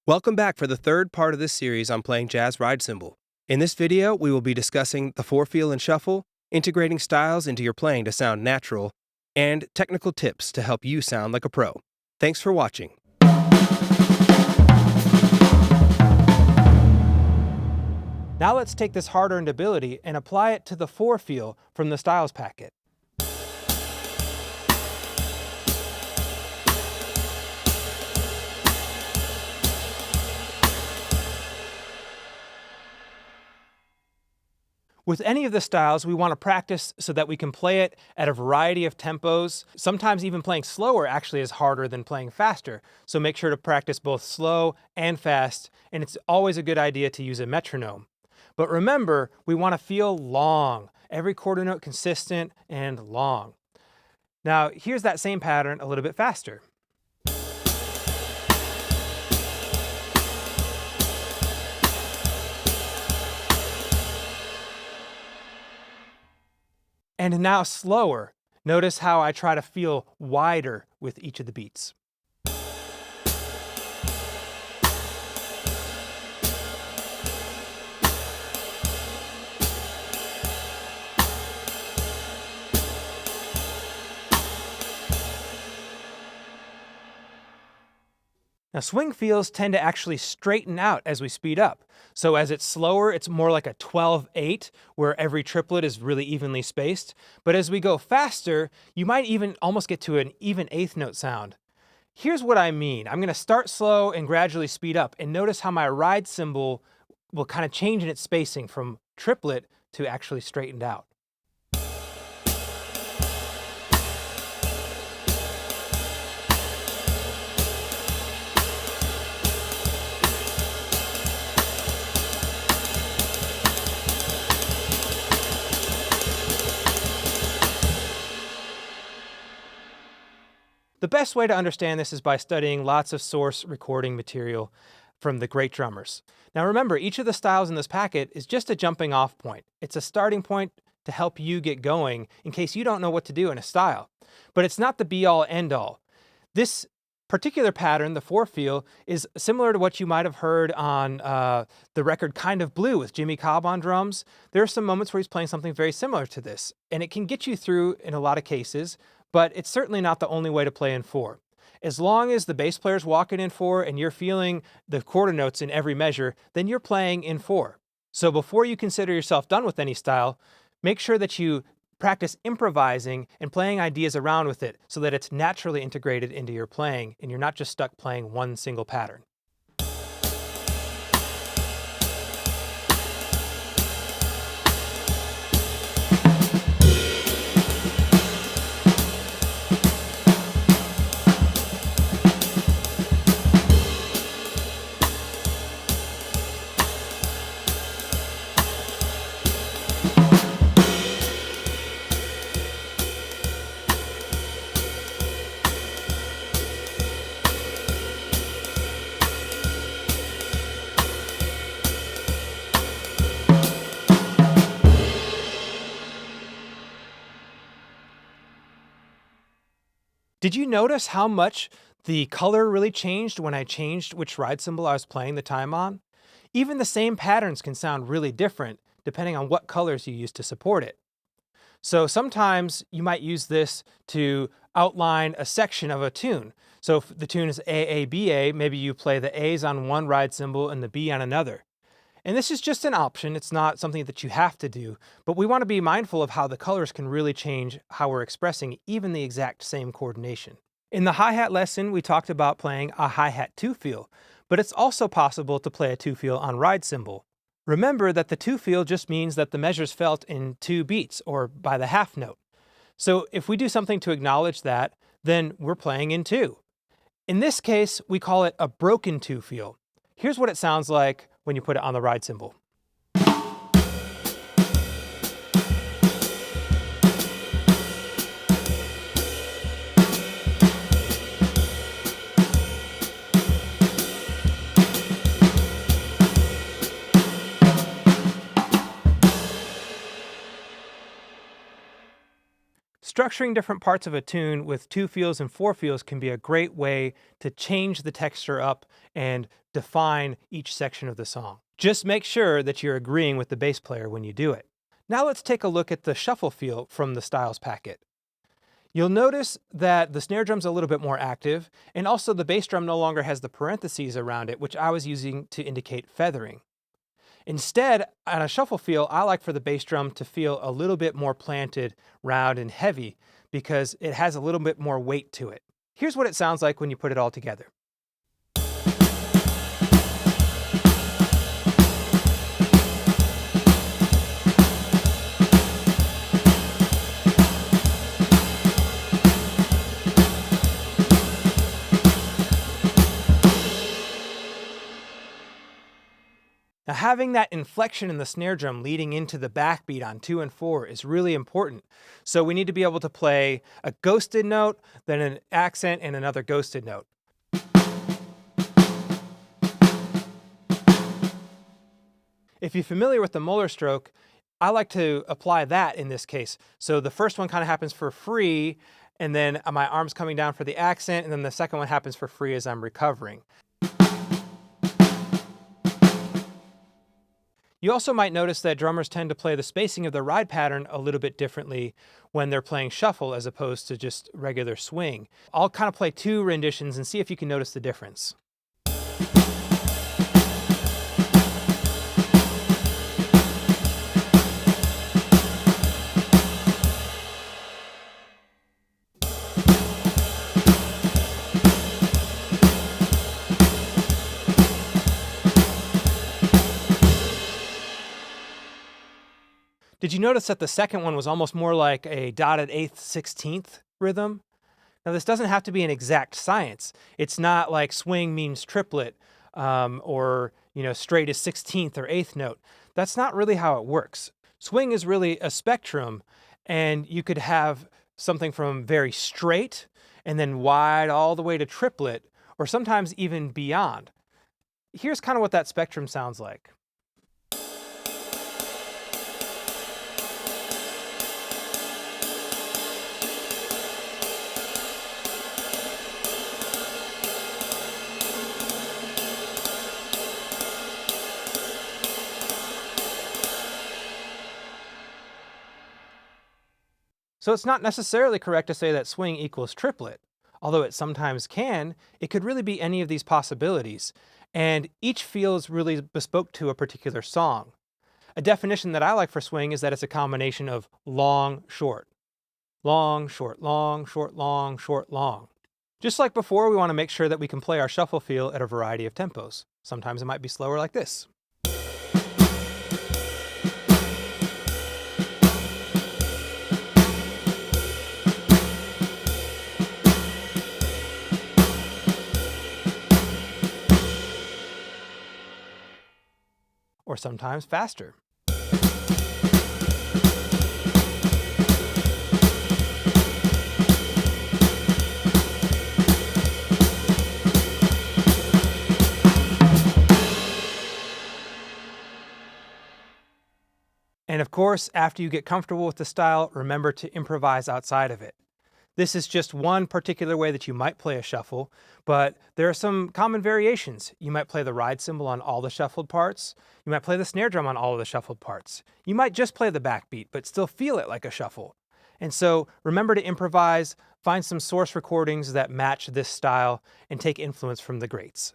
Welcome back for the third part of this series on playing jazz ride cymbal. In this video, we will be discussing the four-feel and shuffle, integrating styles into your playing to sound natural, and technical tips to help you sound like a pro. Thanks for watching. Now let's take this hard-earned ability and apply it to the four-feel from the styles packet. With any of the styles, we want to practice so that we can play it at a variety of tempos. Sometimes even playing slower actually is harder than playing faster. So make sure to practice both slow and fast, and it's always a good idea to use a metronome. But remember, we want to feel long. Every quarter note consistent and long. Now, here's that same pattern a little bit faster. And now slower. Notice how I try to feel wider with each of the beats. Now swing feels tend to actually straighten out as we speed up. So as it's slower, it's more like a 12/8, where every triplet is really evenly spaced. But as we go faster, you might even almost get to an even eighth note sound. Here's what I mean. I'm going to start slow and gradually speed up, and notice how my ride cymbal will kind of change in its spacing from triplet to actually straightened out. The best way to understand this is by studying lots of source recording material from the great drummers. Now remember, each of the styles in this packet is just a jumping off point. It's a starting point to help you get going in case you don't know what to do in a style. But it's not the be-all end-all. This particular pattern, the four-feel, is similar to what you might have heard on the record Kind of Blue with Jimmy Cobb on drums. There are some moments where he's playing something very similar to this, and it can get you through in a lot of cases, but it's certainly not the only way to play in four. As long as the bass player's walking in four and you're feeling the quarter notes in every measure, then you're playing in four. So before you consider yourself done with any style, make sure that you practice improvising and playing ideas around with it so that it's naturally integrated into your playing and you're not just stuck playing one single pattern. Did you notice how much the color really changed when I changed which ride cymbal I was playing the time on? Even the same patterns can sound really different depending on what colors you use to support it. So sometimes you might use this to outline a section of a tune. So if the tune is AABA, maybe you play the A's on one ride cymbal and the B on another. And this is just an option. It's not something that you have to do, but we want to be mindful of how the colors can really change how we're expressing even the exact same coordination. In the hi-hat lesson, we talked about playing a hi-hat two-feel, but it's also possible to play a two-feel on ride cymbal. Remember that the two-feel just means that the measure's felt in two beats, or by the half note. So if we do something to acknowledge that, then we're playing in two. In this case, we call it a broken two-feel. Here's what it sounds like when you put it on the ride cymbal. Structuring different parts of a tune with 2 feels and 4 feels can be a great way to change the texture up and define each section of the song. Just make sure that you're agreeing with the bass player when you do it. Now let's take a look at the shuffle feel from the styles packet. You'll notice that the snare drum's a little bit more active, and also the bass drum no longer has the parentheses around it, which I was using to indicate feathering. Instead, on a shuffle feel, I like for the bass drum to feel a little bit more planted, round, and heavy because it has a little bit more weight to it. Here's what it sounds like when you put it all together. Now, having that inflection in the snare drum leading into the backbeat on 2 and 4 is really important. So we need to be able to play a ghosted note, then an accent, and another ghosted note. If you're familiar with the Moeller stroke, I like to apply that in this case. So the first one kind of happens for free, and then my arm's coming down for the accent, and then the second one happens for free as I'm recovering. You also might notice that drummers tend to play the spacing of the ride pattern a little bit differently when they're playing shuffle as opposed to just regular swing. I'll kind of play 2 renditions and see if you can notice the difference. Did you notice that the second one was almost more like a dotted 8th, 16th rhythm? Now this doesn't have to be an exact science. It's not like swing means triplet or straight is 16th or 8th note. That's not really how it works. Swing is really a spectrum, and you could have something from very straight and then wide all the way to triplet, or sometimes even beyond. Here's kind of what that spectrum sounds like. So it's not necessarily correct to say that swing equals triplet. Although it sometimes can, it could really be any of these possibilities, and each feel is really bespoke to a particular song. A definition that I like for swing is that it's a combination of long, short. Long, short, long, short, long, short, long. Just like before, we want to make sure that we can play our shuffle feel at a variety of tempos. Sometimes it might be slower like this. Or sometimes faster. And of course, after you get comfortable with the style, remember to improvise outside of it. This is just one particular way that you might play a shuffle, but there are some common variations. You might play the ride cymbal on all the shuffled parts. You might play the snare drum on all of the shuffled parts. You might just play the backbeat, but still feel it like a shuffle. And so remember to improvise, find some source recordings that match this style, and take influence from the greats.